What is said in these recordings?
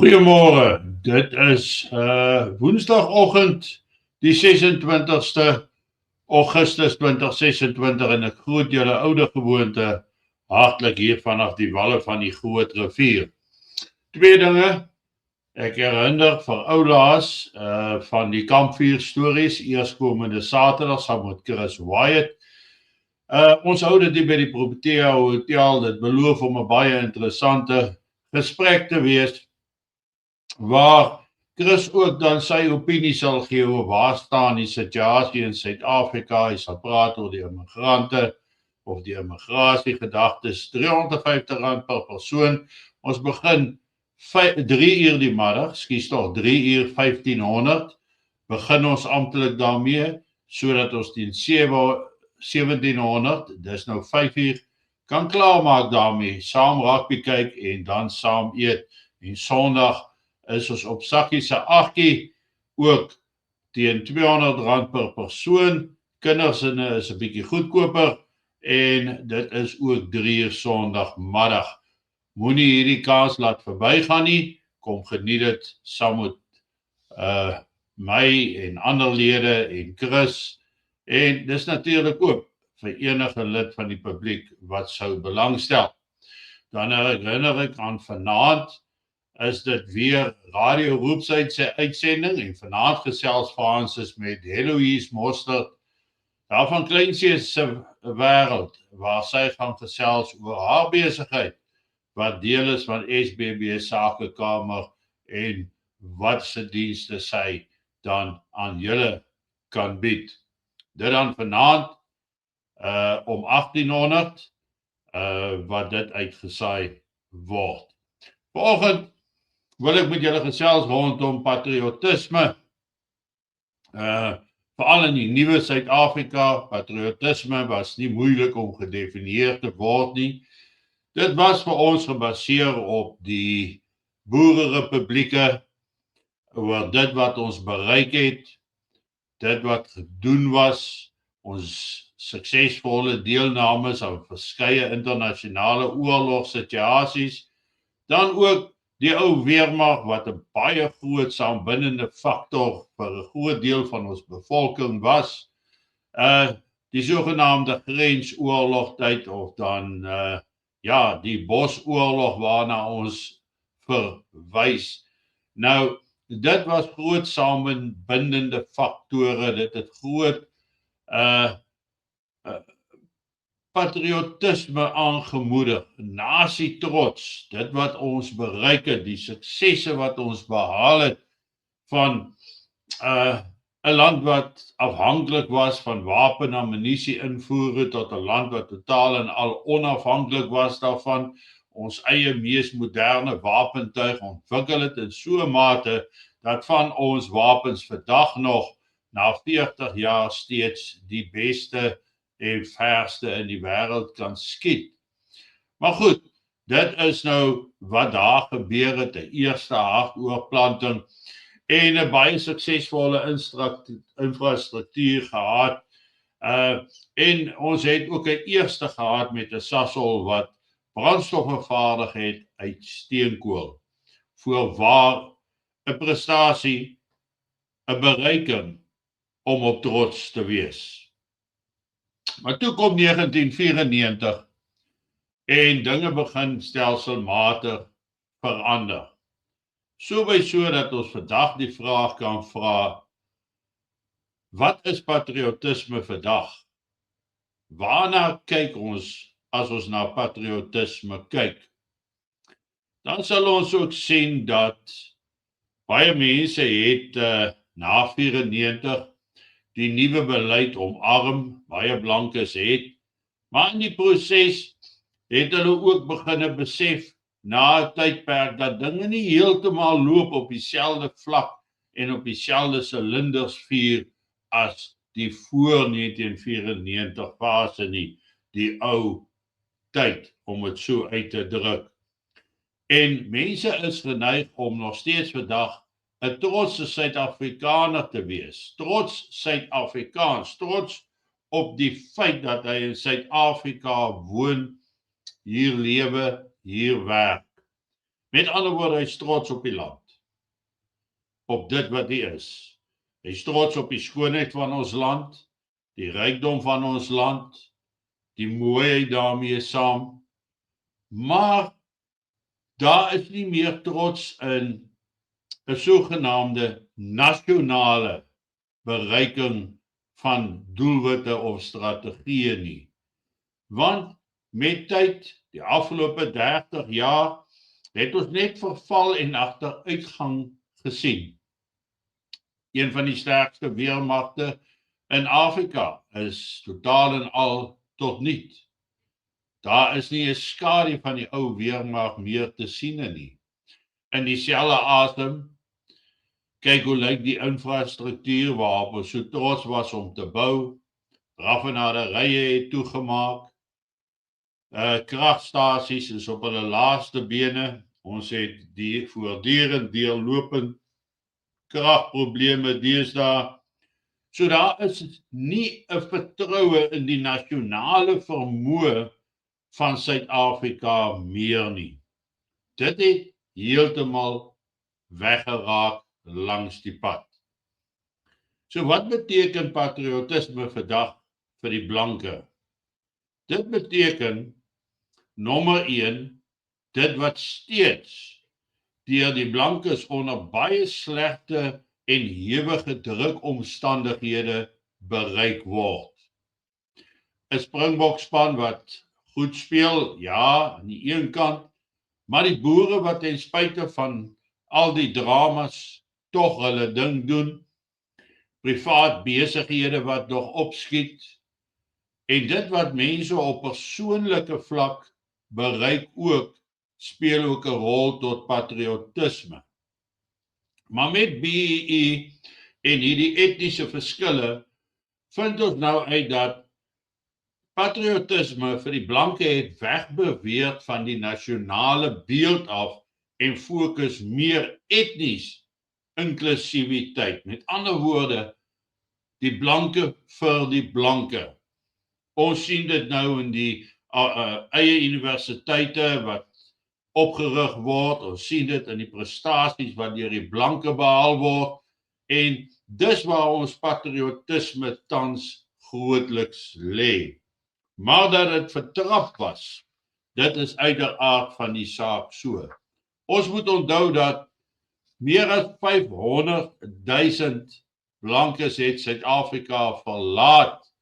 Goeiemôre, dit is woensdagoggend die 26ste Augustus 2026 en ek groet julle oude gewoonte hartlik hier vanaf die walle van die Groot Rivier. Twee dinge, ek herinner vir oulaas van die kampvuur stories, eerskomende Saterdag saam met Chris Wyatt. Ons hou dit hier by die Protea Hotel, dit beloof om 'n baie interessante gesprek te wees, waar Chris ook dan sy opinie sal gee oor waar staan die situasie in Suid-Afrika. Hy sal praat oor die immigrante of die immigrasiegedagtes. R350 per persoon. Ons begin 3 uur die middag, skies toch 3 uur 1500, begin ons amptelik daarmee, sodat ons teen 1700, dis nou 5 uur, kan klaarmaak daarmee, saam rugby kyk en dan saam eet. En Sondag is ons op Sakkie se aggie ook teen R200 per persoon. Kindersinne is 'n bietjie goedkoper en dit is ook 3 uur Sondagmiddag. Moenie hierdie kans laat verbygaan nie. Kom geniet dit saam met my en ander lede en Chris. En dis natuurlik ook vir enige lid van die publiek wat sou belangstel. Dan herinner ek aan vanaand is dit weer Radio Roepsuit se uitsending en vanaand gesels Fransis met Heloise Mostert daar van Kleinsees se wêreld, waar sy gaan gesels oor haar besigheid wat deel is van SBB Sakekamer en wat se dienste sy dan aan julle kan bied. Dit dan vanaand om 1800 wat dit uitgesaai word. Vanoggend wil ek met julle gesels rondom patriotisme. Veral in die nuwe Suid-Afrika, patriotisme was nie moeilik om gedefinieer te word nie. Dit was vir ons gebaseer op die boererepublieke, oor dit wat ons bereik het, dit wat gedoen was, ons suksesvolle deelnames aan verskeie internasionale oorlogssituasies, dan ook die ou weermag wat 'n baie groot saambindende faktor vir 'n groot deel van ons bevolking was. Die sogenaamde grensoorlogtyd of dan die Bosoorlog waarna ons verwys. Nou, dit was groot saambindende faktore, dit het groot patriotisme aangemoedig, nasietrots, dit wat ons bereik het, die suksesse wat ons behaal het van 'n land wat afhanklik was van wapen en ammunisie invoere tot 'n land wat totaal en al onafhanklik was daarvan, ons eie mees moderne wapentuig ontwikkel het in so 'n mate dat van ons wapens vandag nog na 40 jaar steeds die beste en verste in die wêreld kan skiet. Maar goed, dit is nou wat daar gebeur het, 'n eerste hartoortplanting en 'n baie suksesvolle infrastruktuur gehad. En ons het ook 'n eerste gehad met 'n Sasol wat brandstof vervaardig het uit steenkool. Voorwaar 'n prestasie, 'n bereiking om op trots te wees. Maar toe kom 1994 en dinge begin stelselmatig verander. So dat ons vandag die vraag kan vra, wat is patriotisme vandag? Waarna kyk ons as ons na patriotisme kyk? Dan sal ons ook sien dat baie mense het na 94 die nuwe beleid omarm, baie blankes het, maar in die proses het hulle ook begin besef na 'n tydperk dat dinge nie heeltemal loop op dieselfde vlak en op dieselfde silindersvuur as die voor 1994 fase nie, die ou tyd om dit so uit te druk. En mense is geneig om nog steeds vandag 'n trotse Suid-Afrikaner te wees, trots Suid-Afrikaans, trots op die feit dat hy in Suid-Afrika woon, hier lewe, hier werk. Met ander woorde, hy is trots op die land, op dit wat hy is. Hy is trots op die skoonheid van ons land, die rykdom van ons land, die mooiheid daarmee saam, maar daar is nie meer trots in 'n sogenaamde nasionale bereiking van doelwitte of strategieë nie. Want met tyd, die afgelope 30 jaar, het ons net verval en agteruitgang gesien. Een van die sterkste weermagte in Afrika is totaal en al tot niet. Daar is nie 'n skadu van die ou weermag meer te sien nie. In dieselfde asem, kyk hoe lyk die infrastruktuur waarop ons so trots was om te bou. Raffinaderye het toegemaak. Kragstasies is op hulle laaste bene. Ons het die voortdurend deurlopend kragprobleme deesdae. So daar is nie 'n vertroue in die nasionale vermoë van Suid-Afrika meer nie. Dit het heeltemal weggeraak langs die pad. So wat beteken patriotisme vandag vir die blanke? Dit beteken, nommer 1, dit wat steeds deur die blankes onder baie slegte en hewige drukomstandighede bereik word. 'n Springbokspan wat goed speel, ja, aan die een kant, maar die boere wat ten spyte van al die dramas tog hulle ding doen, privaat besighede wat nog opskiet, en dit wat mense op persoonlike vlak bereik ook, speel ook 'n rol tot patriotisme. Maar met BEE en hierdie etniese verskille, vind ons nou uit dat patriotisme vir die blanke het wegbeweeg van die nasionale beeld af en fokus meer etnies inklusiwiteit. Met ander woorde, die blanke vir die blanke. Ons sien dit nou in die eie universiteite wat opgerig word, ons sien dit in die prestasies wat deur die blanke behaal word, en dis waar ons patriotisme tans grootliks lê. Maar dat dit vertrap was, dit is uiteraard van die saak so. Ons moet onthou dat meer as 500,000 blankes het Suid-Afrika verlaat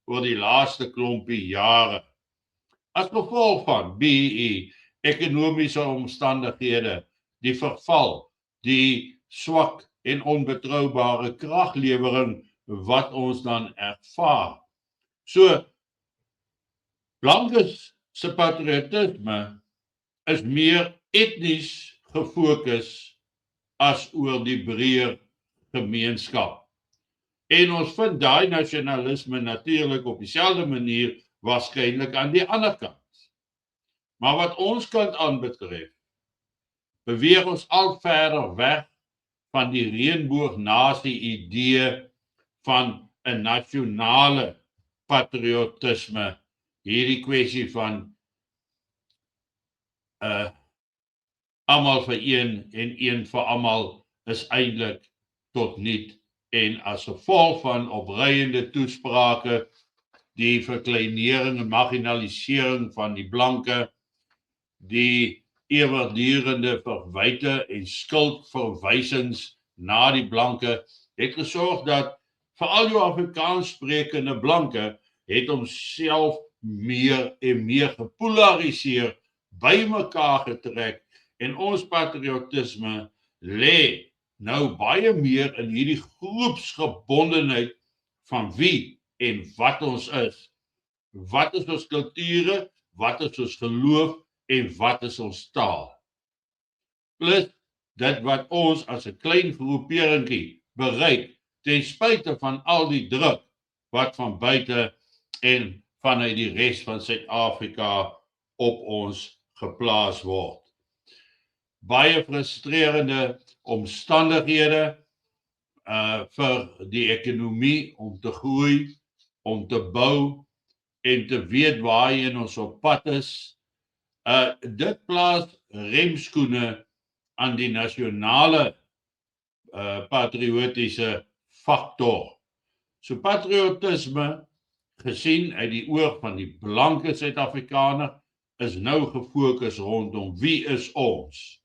oor die laaste klompie jare. As gevolg van BEE, ekonomiese omstandighede, die verval, die swak en onbetroubare kraglewering wat ons dan ervaar. So, blankes se patriotisme is meer etnies gefokus as oor die breër gemeenskap. En ons vind daai nasionalisme natuurlik op dieselfde manier waarskynlik aan die ander kant. Maar wat ons kant aanbetref, beweeg ons al verder weg van die reënboognasie idee van 'n nasionale patriotisme. Hierdie kwessie van almal vir een en een vir almal is eintlik tot niet, en as gevolg van opreiende toesprake, die verkleinering en marginalisering van die blanke, die ewigdurende verwyte en skuldverwysings na die blanke, het gesorg dat veral jou Afrikaans sprekende blanke het homself meer en meer gepolariseer, by mekaar getrek, en ons patriotisme lê nou baie meer in hierdie groepsgebondenheid van wie en wat ons is. Wat is ons kulture, wat is ons geloof en wat is ons taal? Plus dit wat ons as 'n klein groeperingkie bereik, ten spyte van al die druk wat van buite en vanuit die res van Suid-Afrika op ons geplaas word. Baie frustrerende omstandighede vir die ekonomie om te groei, om te bou en te weet waarheen ons op pad is. Dit plaas remskoene aan die nasionale patriotiese faktor. So patriotisme, gesien uit die oog van die blanke Suid-Afrikaner, is nou gefokus rondom wie is ons?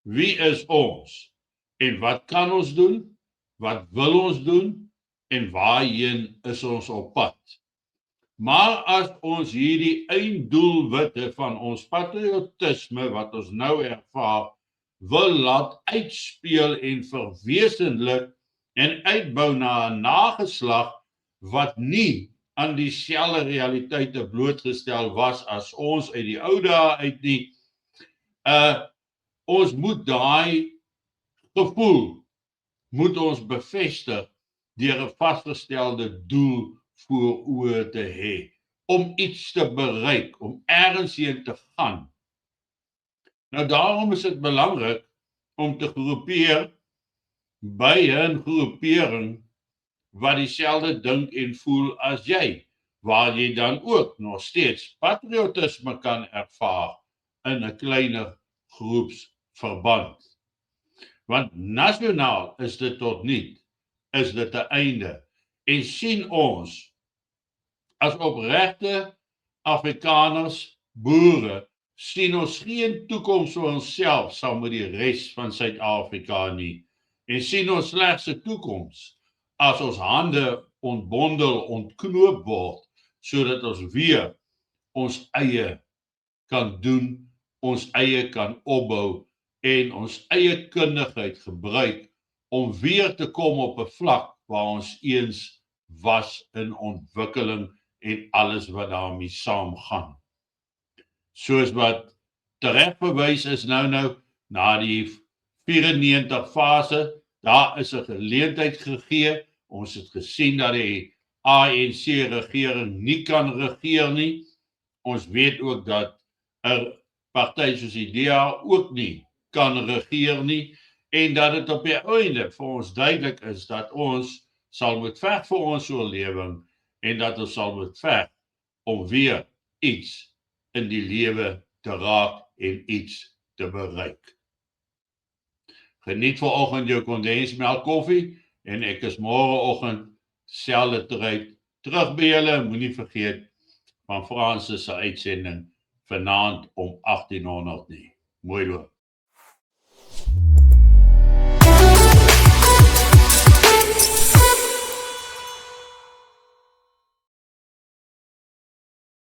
Wie is ons? En wat kan ons doen? Wat wil ons doen? En waarheen is ons op pad? Maar as ons hierdie einddoelwitte van ons patriotisme wat ons nou ervaar, wil laat uitspeel en verwesenlik en uitbou na 'n nageslag wat nie aan dieselfde realiteite blootgestel was as ons uit die ou dae uit nie. Ons moet daai gevoel moet ons bevestig deur 'n vasgestelde doel voor oë te hê, om iets te bereik, om ergens heen te gaan. Nou daarom is dit belangrik om te groepeer by 'n groepering wat dieselfde dink en voel as jy, waar jy dan ook nog steeds patriotisme kan ervaar in 'n kleiner groepsverband. Want nasionaal is dit tot niet, is dit 'n einde, en sien ons as opregte Afrikaners, boere, sien ons geen toekoms vir onsself saam met die res van Suid-Afrika nie, en sien ons slegs 'n toekoms as ons hande ontbondel, ontknoop word, sodat ons weer ons eie kan doen, ons eie kan opbou en ons eie kundigheid gebruik om weer te kom op 'n vlak waar ons eens was in ontwikkeling en alles wat daarmee saamgaan. Soos wat tereg bewys is nou na die 94 fase, daar is 'n geleentheid gegee. Ons het gesien dat die ANC regering nie kan regeer nie. Ons weet ook dat 'n party soos die DA ook nie kan regeer nie, en dat dit op die einde vir ons duidelik is dat ons sal moet veg vir ons oorlewing en dat ons sal moet veg om weer iets in die lewe te raak en iets te bereik. Geniet vanoggend jou kondensmelk koffie en ek is môreoggend selfde tyd terug by julle. Moenie vergeet van Fransis se uitsending vanaand om 1800 nie. Mooi loop.